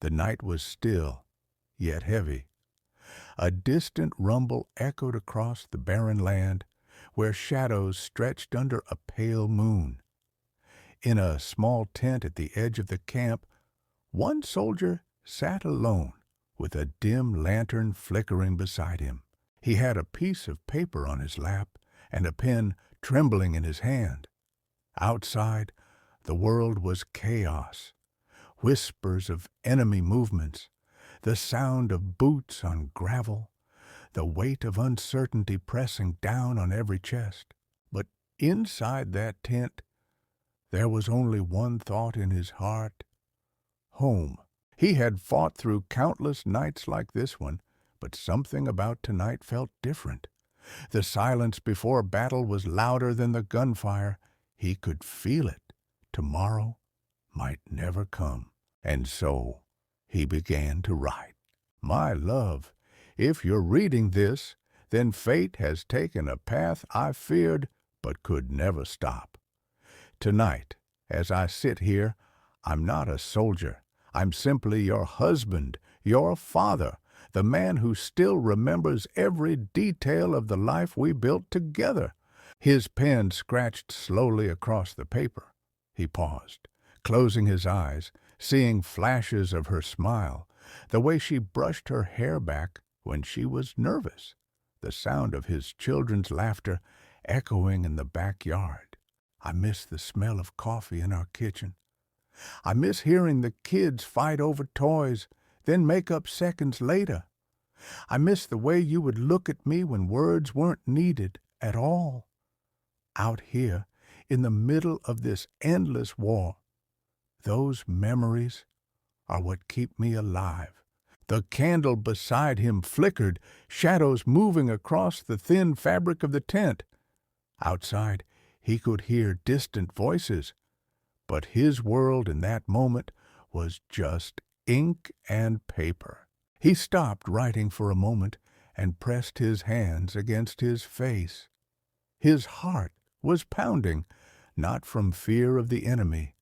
The night was still, yet heavy. A distant rumble echoed across the barren land, where shadows stretched under a pale moon. In a small tent at the edge of the camp, one soldier sat alone, with a dim lantern flickering beside him. He had a piece of paper on his lap and a pen trembling in his hand. Outside, the world was chaos. Whispers of enemy movements, the sound of boots on gravel, the weight of uncertainty pressing down on every chest. But inside that tent, there was only one thought in his heart: home. He had fought through countless nights like this one, but something about tonight felt different. The silence before battle was louder than the gunfire. He could feel it. Tomorrow might never come. And so he began to write. My love, if you're reading this, then fate has taken a path I feared but could never stop. Tonight, as I sit here, I'm not a soldier. I'm simply your husband, your father, the man who still remembers every detail of the life we built together. His pen scratched slowly across the paper. He paused, closing his eyes, seeing flashes of her smile, the way she brushed her hair back when she was nervous, the sound of his children's laughter echoing in the backyard. I miss the smell of coffee in our kitchen. I miss hearing the kids fight over toys, then make up seconds later. I miss the way you would look at me when words weren't needed at all. Out here, in the middle of this endless war, those memories are what keep me alive. The candle beside him flickered, shadows moving across the thin fabric of the tent. Outside, he could hear distant voices, but his world in that moment was just ink and paper. He stopped writing for a moment and pressed his hands against his face. His heart was pounding, not from fear of the enemy,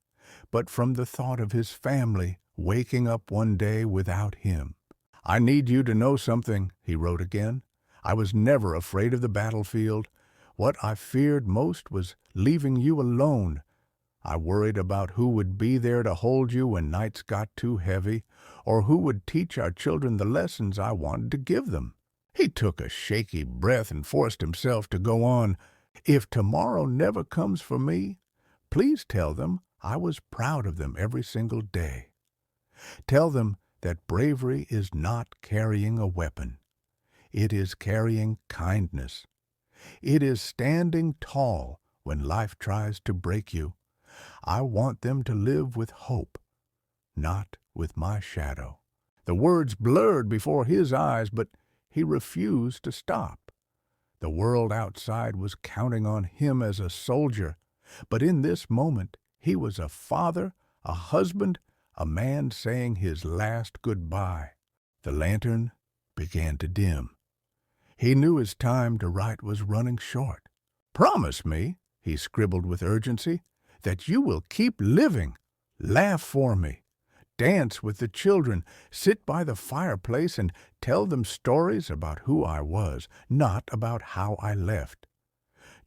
but from the thought of his family waking up one day without him. I need you to know something, he wrote again. I was never afraid of the battlefield. What I feared most was leaving you alone. I worried about who would be there to hold you when nights got too heavy, or who would teach our children the lessons I wanted to give them. He took a shaky breath and forced himself to go on. If tomorrow never comes for me, please tell them I was proud of them every single day. Tell them that bravery is not carrying a weapon. It is carrying kindness. It is standing tall when life tries to break you. I want them to live with hope, not with my shadow. The words blurred before his eyes, but he refused to stop. The world outside was counting on him as a soldier, but in this moment he was a father, a husband, a man saying his last goodbye. The lantern began to dim. He knew his time to write was running short. Promise me, he scribbled with urgency, that you will keep living. Laugh for me. Dance with the children. Sit by the fireplace and tell them stories about who I was, not about how I left.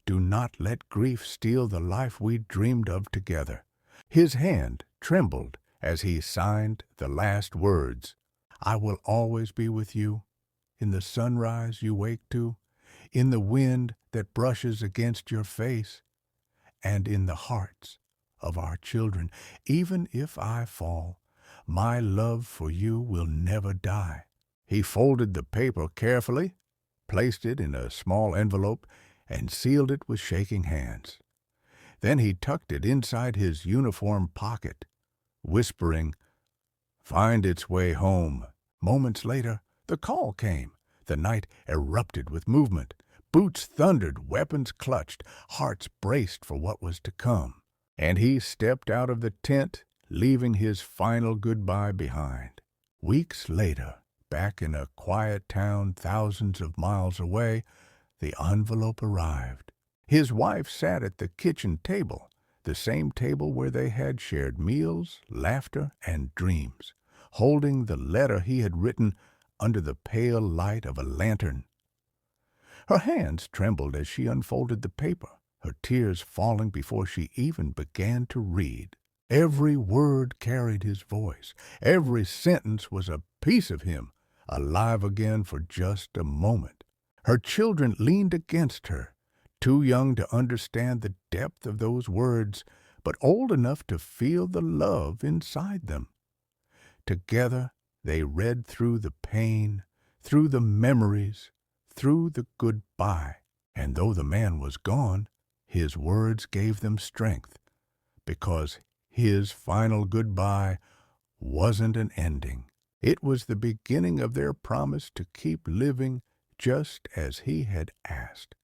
Do not let grief steal the life we dreamed of together. His hand trembled as he signed the last words. I will always be with you, in the sunrise you wake to, in the wind that brushes against your face, and in the hearts of our children. Even if I fall, my love for you will never die. He folded the paper carefully, placed it in a small envelope, and sealed it with shaking hands. Then he tucked it inside his uniform pocket, whispering, "Find its way home." Moments later, the call came. The night erupted with movement. Boots thundered, weapons clutched, hearts braced for what was to come. And he stepped out of the tent, leaving his final goodbye behind. Weeks later, back in a quiet town thousands of miles away, the envelope arrived. His wife sat at the kitchen table, the same table where they had shared meals, laughter, and dreams, holding the letter he had written under the pale light of a lantern. Her hands trembled as she unfolded the paper, her tears falling before she even began to read. Every word carried his voice. Every sentence was a piece of him, alive again for just a moment. Her children leaned against her, too young to understand the depth of those words, but old enough to feel the love inside them. Together they read through the pain, through the memories, through the goodbye. And though the man was gone, his words gave them strength, because his final goodbye wasn't an ending. It was the beginning of their promise to keep living just as he had asked.